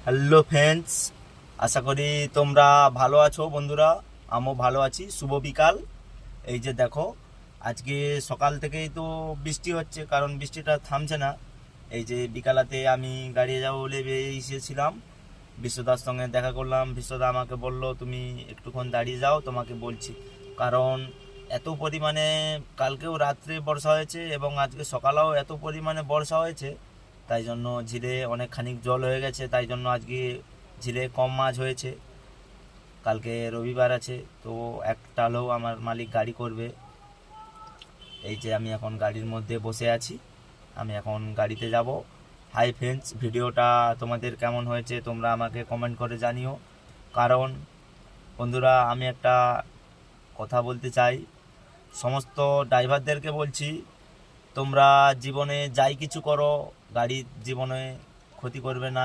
Hello friends, আশা করি তোমরা ভালো আছো বন্ধুরা। আমিও ভালো আছি। শুভ বিকাল। এই যে দেখো, আজকে সকাল থেকেই তো বৃষ্টি হচ্ছে, কারণ বৃষ্টিটা থামছে না। এই যে বিকালাতে আমি গাড়ি যাবো বলে বেরিয়ে এসেছিলাম, বিশ্বদার সঙ্গে দেখা করলাম। বিশ্বদা আমাকে বলল, তুমি একটুক্ষণ দাঁড়িয়ে যাও, তোমাকে বলছি। কারণ এত পরিমাণে কালকেও রাত্রে বর্ষা হয়েছে এবং আজকে সকালেও এত পরিমাণে বর্ষা হয়েছে, তাই জন্য ঝিলে অনেক খানিক জল হয়ে গেছে। তাই জন্য আজকে ঝিলে কম মাছ হয়েছে। কালকে রবিবার আছে, তো একটা হলেও আমার মালিক গাড়ি করবে। এই যে আমি এখন গাড়ির মধ্যে বসে আছি, আমি এখন গাড়িতে যাব। হাই ফ্রেন্ডস, ভিডিওটা তোমাদের কেমন হয়েছে তোমরা আমাকে কমেন্ট করে জানিও। কারণ বন্ধুরা, আমি একটা কথা বলতে চাই, সমস্ত ড্রাইভারদেরকে বলছি, তোমরা জীবনে যাই কিছু করো, গাড়ির জীবনে ক্ষতি করবে না।